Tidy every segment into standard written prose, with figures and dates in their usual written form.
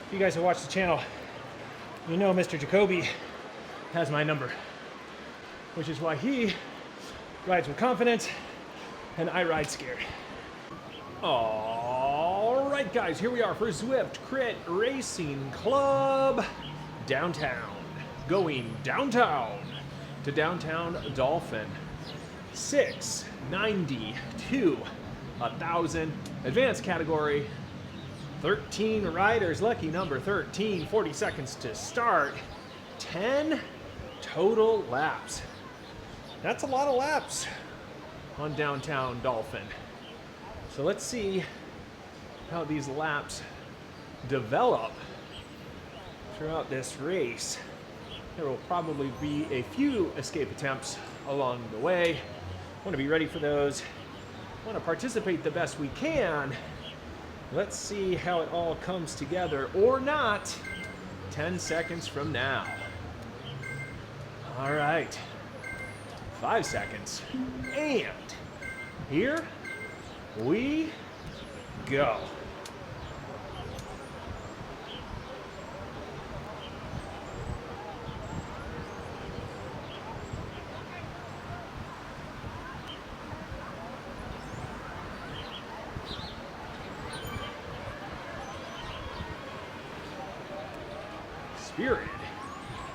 If you guys have watched the channel, you know Mr. Jacoby has my number, which is why he rides with confidence and I ride scared. All right, guys, here we are for Zwift Crit Racing Club downtown. Going downtown to downtown Dolphin. 690 to 1,000. Advanced category. 13 riders, lucky number 13, 40 seconds to start. 10 total laps. That's a lot of laps on downtown Dolphin. So let's see how these laps develop throughout this race. There will probably be a few escape attempts along the way. Want to be ready for those. Want to participate the best we can. Let's see how it all comes together, or not, 10 seconds from now. All right, 5 seconds, and here we go.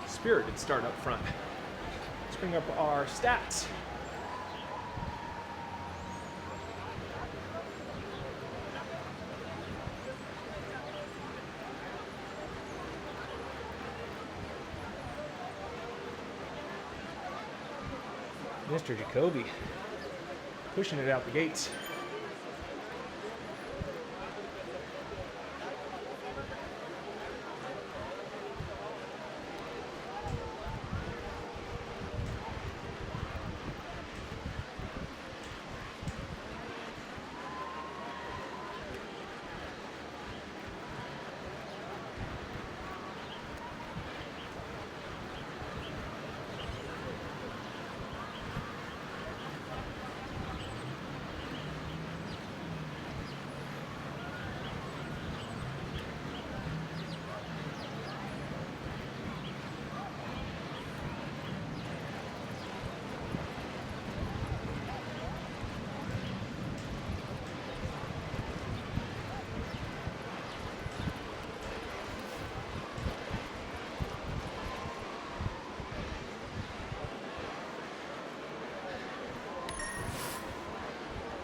Spirited start up front. Let's bring up our stats. Mr. Jacoby pushing it out the gates.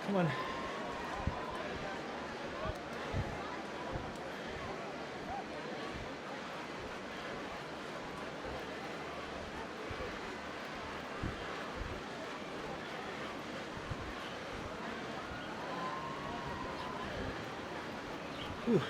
Come on. Whew.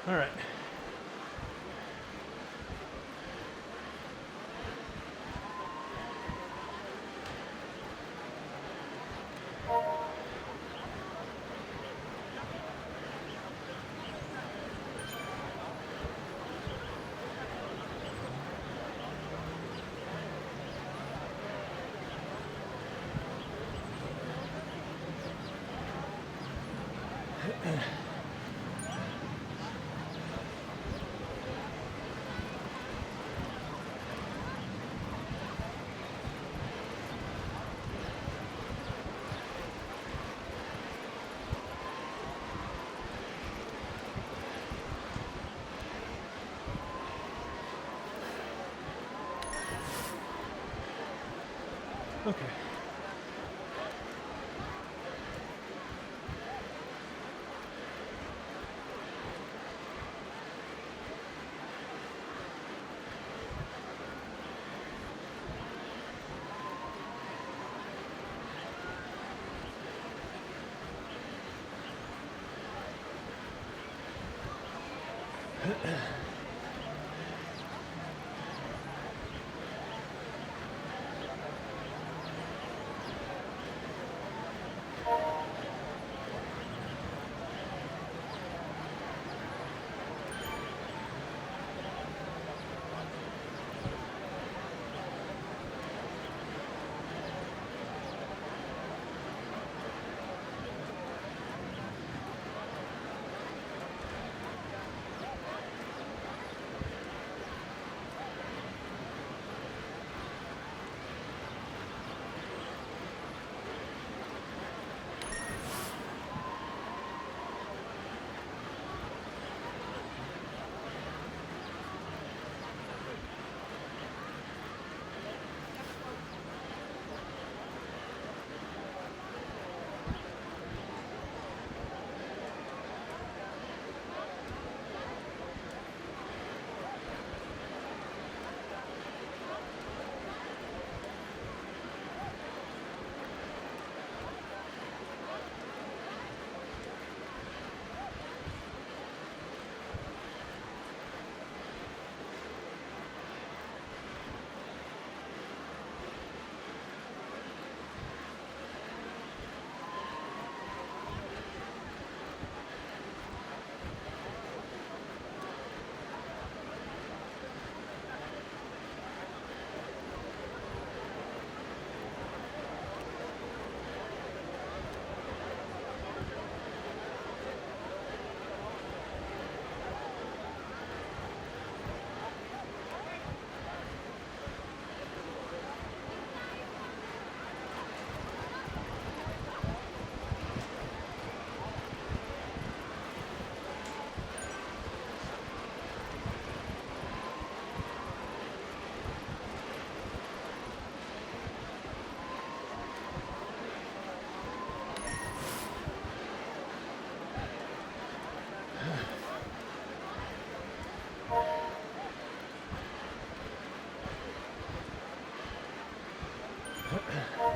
All right. Okay. Okay.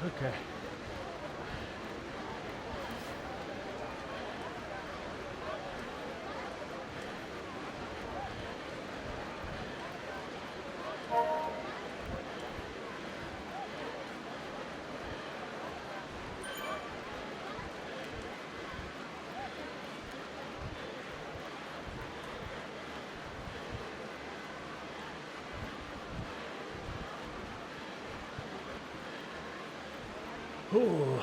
Okay. Ooh.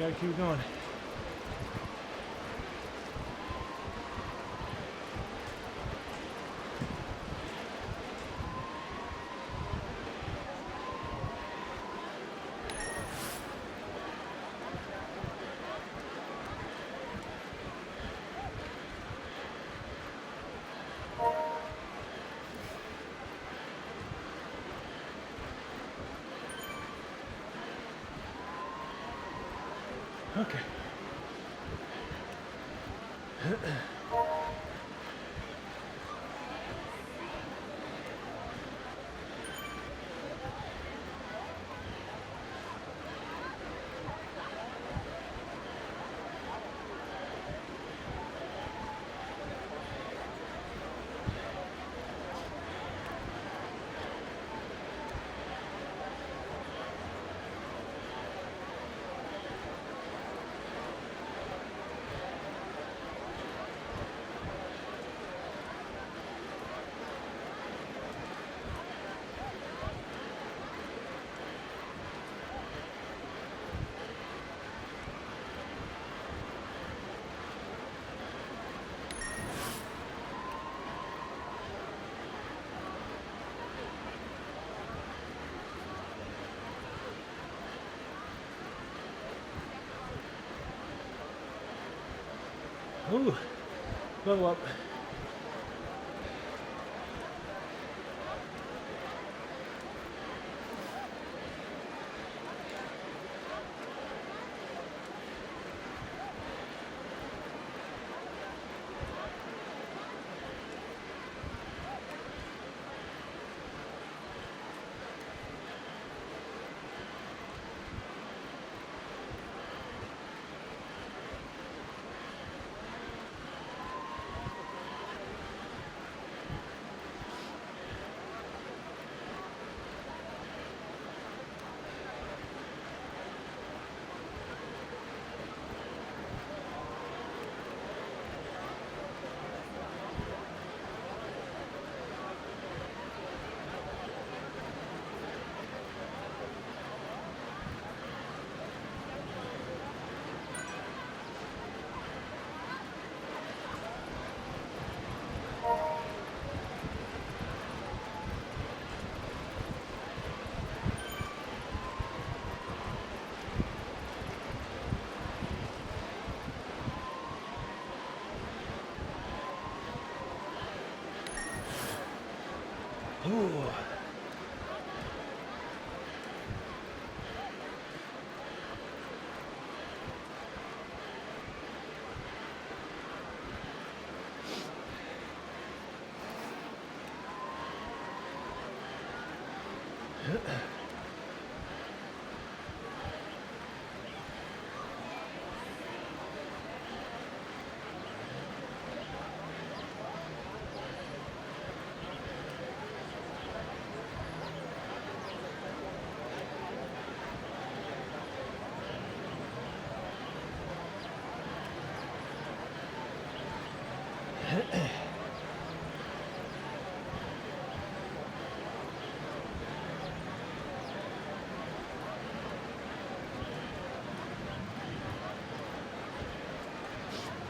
Gotta keep going. Okay. Ooh, level up. Ooh.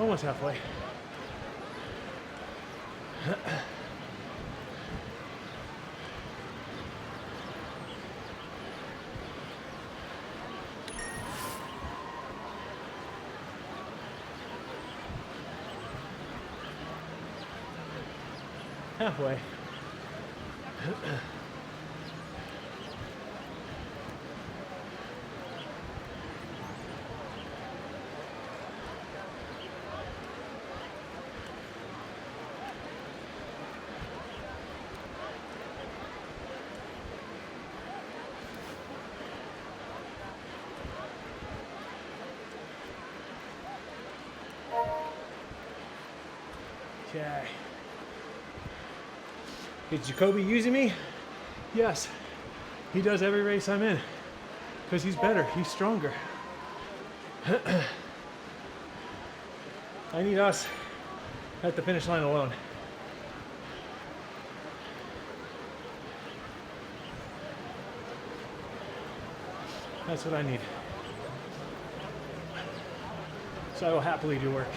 Almost halfway. Halfway. Okay. Is Jacoby using me? Yes. He does every race I'm in. Because he's better, he's stronger. I need us at the finish line alone. That's what I need. So I will happily do work.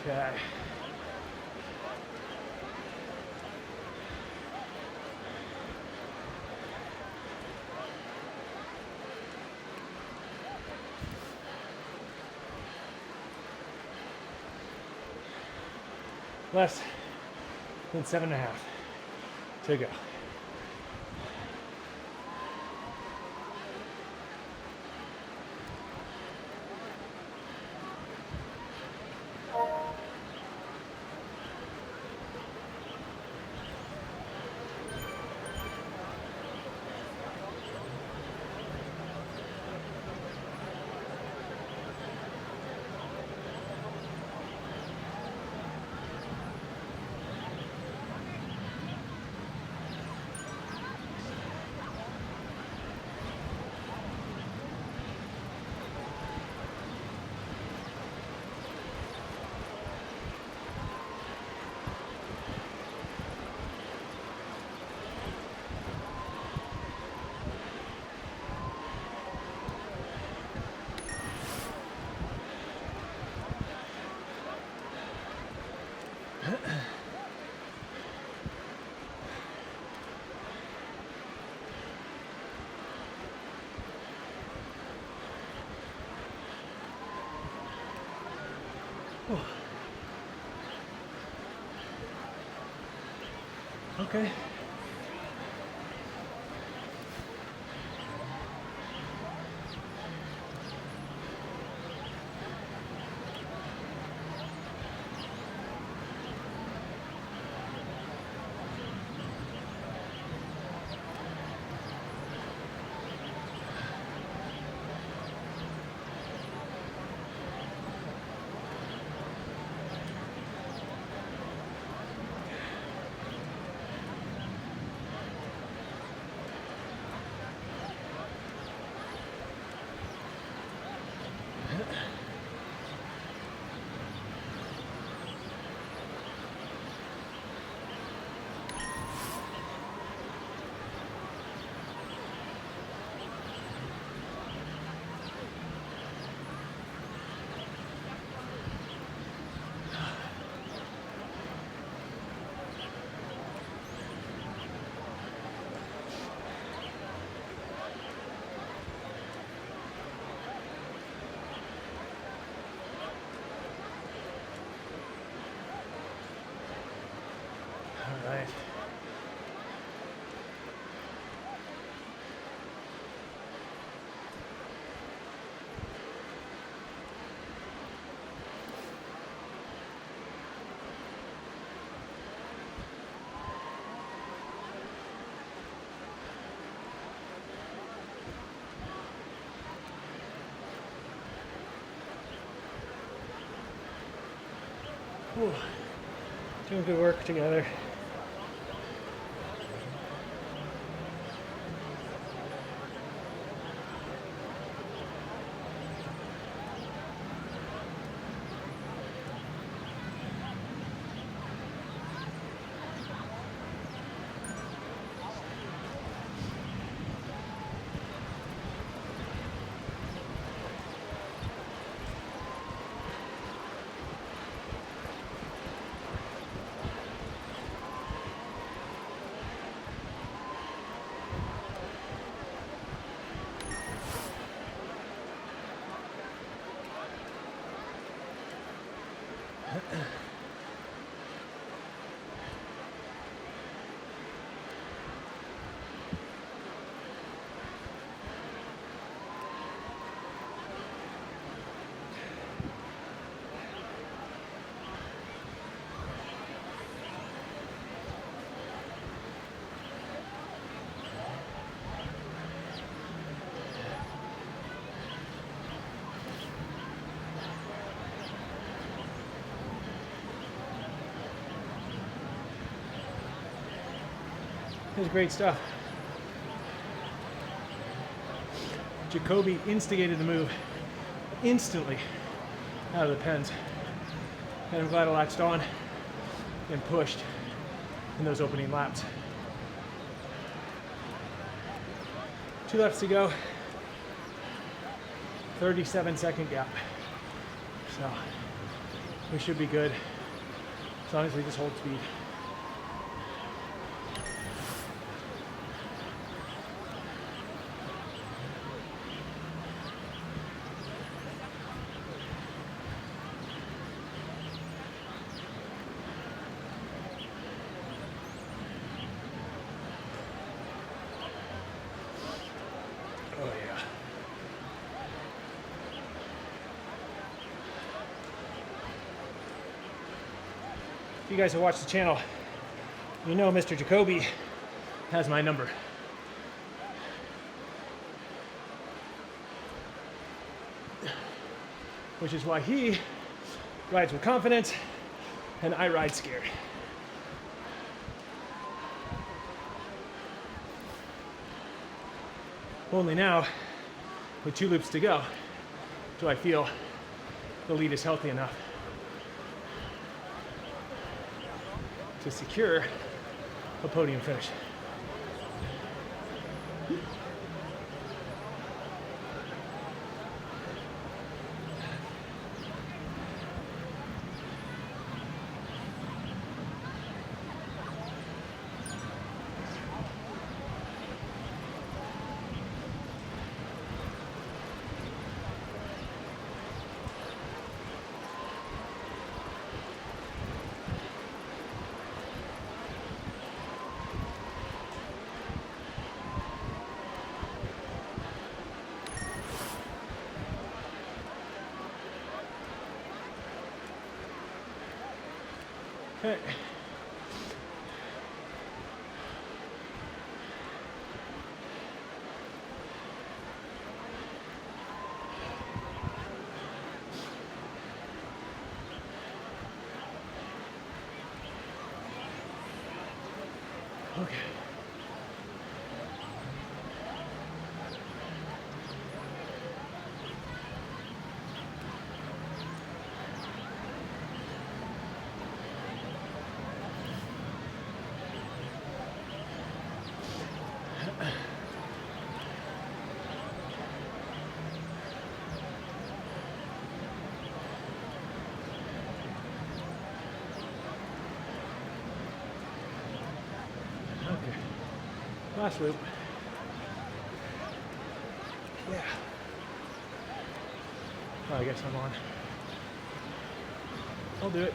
Okay. Less than 7.5 to go. Okay. All right. Whew. Doing good work together. This is great stuff. Jacoby instigated the move instantly out of the pens. And I'm glad I latched on and pushed in those opening laps. 2 laps to go. 37-second gap. So we should be good as long as we just hold speed. Oh yeah. If you guys have watched the channel, you know Mr. Jacoby has my number. Which is why he rides with confidence and I ride scared. Only now, with 2 loops to go, do I feel the lead is healthy enough to secure a podium finish. Okay. Okay. Last loop. Yeah. Well, I guess I'm on. I'll do it.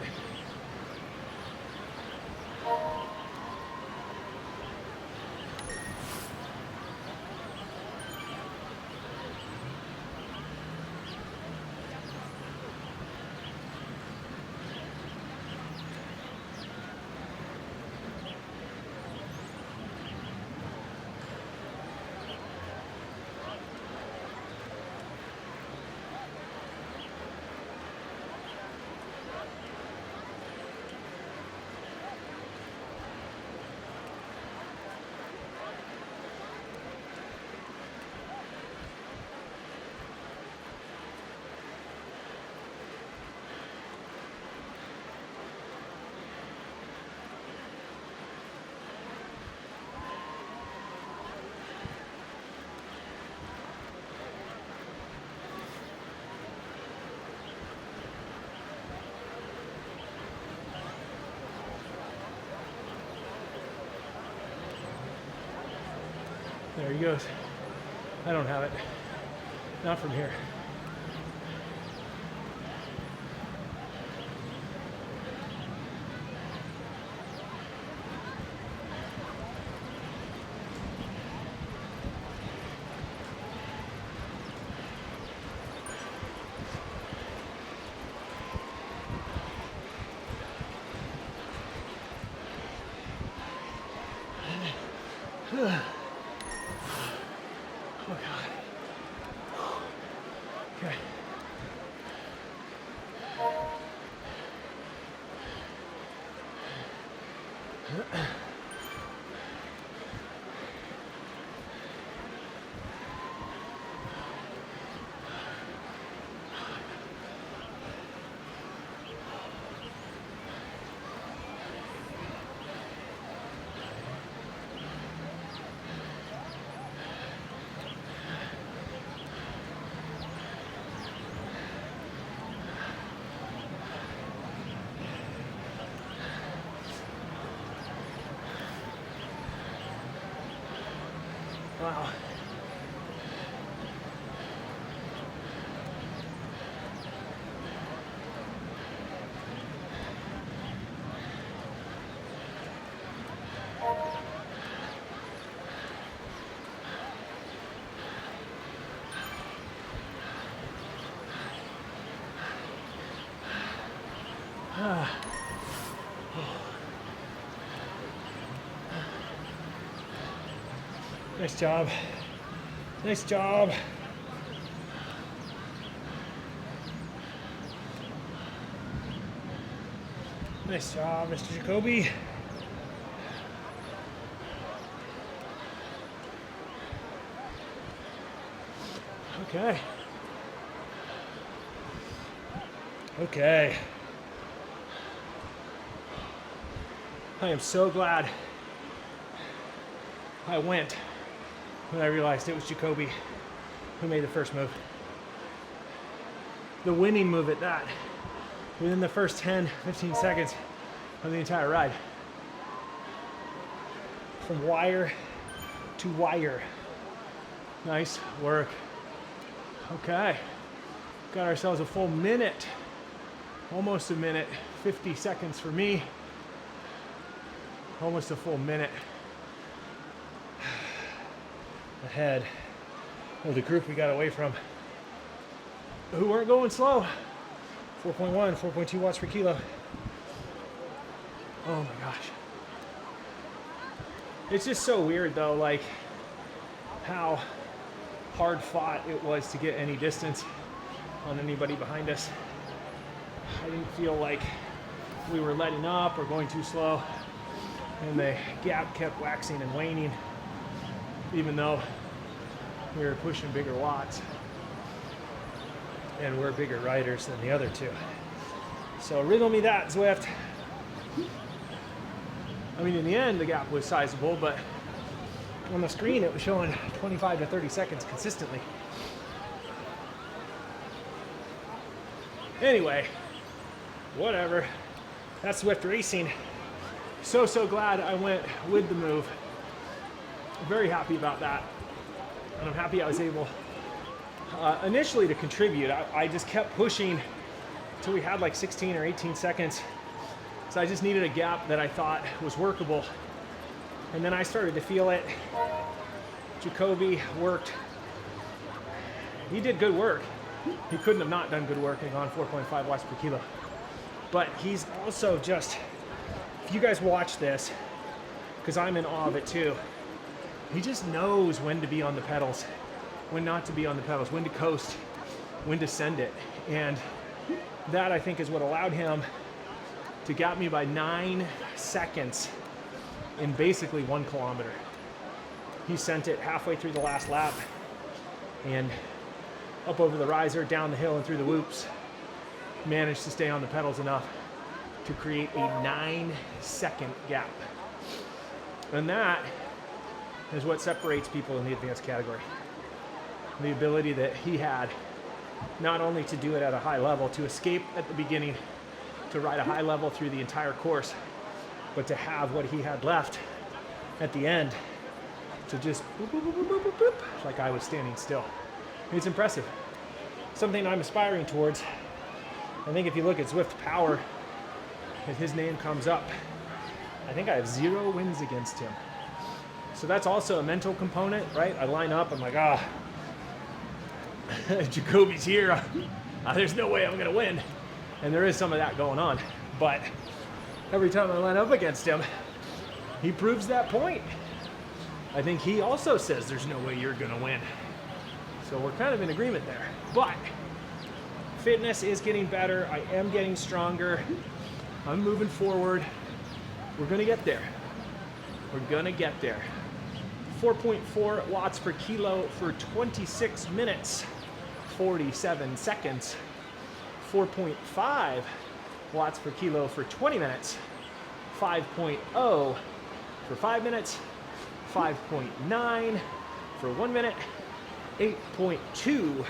There he goes. I don't have it. Not from here. Oh God. Okay. Wow. Nice job. Nice job. Nice job, Mr. Jacoby. Okay. Okay. I am so glad I went when I realized it was Jacoby who made the first move. The winning move at that, within the first 10, 15 seconds of the entire ride. From wire to wire. Nice work. Okay, got ourselves a full minute, almost a minute, 50 seconds for me, almost a full minute ahead of the group we got away from, who weren't going slow. 4.1, 4.2 watts per kilo. Oh my gosh. It's just so weird though, like how hard fought it was to get any distance on anybody behind us. I didn't feel like we were letting up or going too slow, and the gap kept waxing and waning, even though we were pushing bigger watts and we're bigger riders than the other two. So riddle me that, Zwift. I mean, in the end, the gap was sizable, but on the screen, it was showing 25 to 30 seconds consistently. Anyway, whatever. That's Zwift racing. So glad I went with the move. Very happy about that. And I'm happy I was able initially to contribute. I just kept pushing until we had like 16 or 18 seconds. So I just needed a gap that I thought was workable. And then I started to feel it. Jacoby worked. He did good work. He couldn't have not done good work and gone 4.5 watts per kilo. But he's also just, if you guys watch this, because I'm in awe of it too, he just knows when to be on the pedals, when not to be on the pedals, when to coast, when to send it. And that, I think, is what allowed him to gap me by 9 seconds in basically 1 kilometer. He sent it halfway through the last lap and up over the riser, down the hill and through the whoops, managed to stay on the pedals enough to create a 9-second gap. And that is what separates people in the advanced category. The ability that he had, not only to do it at a high level, to escape at the beginning, to ride a high level through the entire course, but to have what he had left at the end to just boop, boop, boop, boop, boop, boop, boop, like I was standing still. It's impressive. Something I'm aspiring towards. I think if you look at Zwift Power, if his name comes up, I think I have 0 wins against him. So that's also a mental component, right? I line up, I'm like, Jacoby's here. There's no way I'm gonna win. And there is some of that going on. But every time I line up against him, he proves that point. I think he also says there's no way you're gonna win. So we're kind of in agreement there. But fitness is getting better. I am getting stronger. I'm moving forward. We're gonna get there. We're gonna get there. 4.4 watts per kilo for 26 minutes, 47 seconds. 4.5 watts per kilo for 20 minutes. 5.0 for 5 minutes. 5.9 for 1 minute. 8.2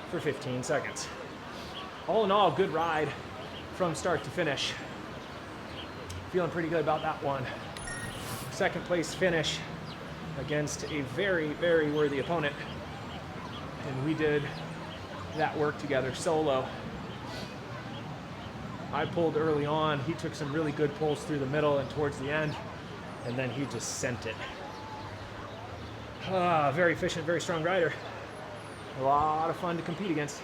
for 15 seconds. All in all, good ride from start to finish. Feeling pretty good about that one. Second place finish against a very, very worthy opponent. And we did that work together solo. I pulled early on. He took some really good pulls through the middle and towards the end, and then he just sent it. Very efficient, very strong rider. A lot of fun to compete against.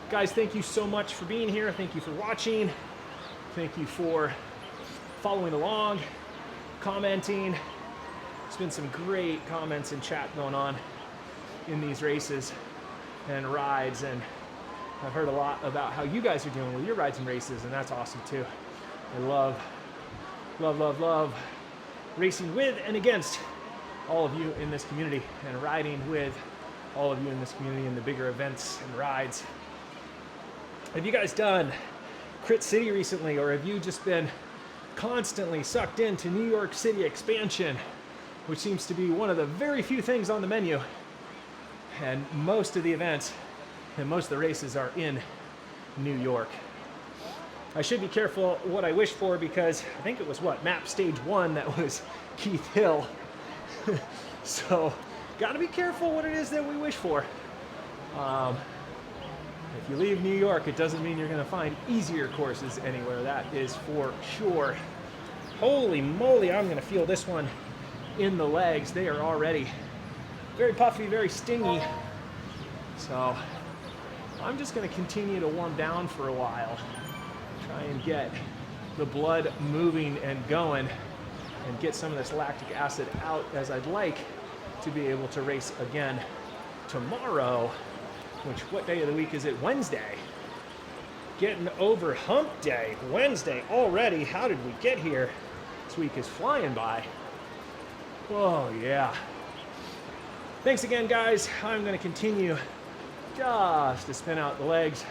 Guys, thank you so much for being here. Thank you for watching. Thank you for following along, commenting. There's been some great comments and chat going on in these races and rides, and I've heard a lot about how you guys are doing with your rides and races, and that's awesome too. I love, love, love, love racing with and against all of you in this community and riding with all of you in this community in the bigger events and rides. Have you guys done Crit City recently, or have you just been constantly sucked into New York City expansion, which seems to be one of the very few things on the menu? And most of the events and most of the races are in New York. I should be careful what I wish for, because I think it was map stage 1 that was Keith Hill. So gotta be careful what it is that we wish for. If you leave New York, it doesn't mean you're gonna find easier courses anywhere, that is for sure. Holy moly, I'm gonna feel this one in the legs. They are already very puffy, very stingy. So I'm just gonna continue to warm down for a while, try and get the blood moving and going and get some of this lactic acid out, as I'd like to be able to race again tomorrow, which, what day of the week is it? Wednesday. Getting over hump day. Wednesday already. How did we get here? This week is flying by. Oh yeah. Thanks again, guys. I'm gonna continue just to spin out the legs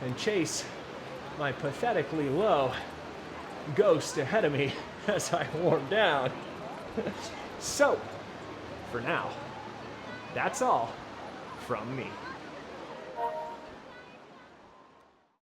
and chase my pathetically low ghost ahead of me as I warm down. So, for now, that's all from me.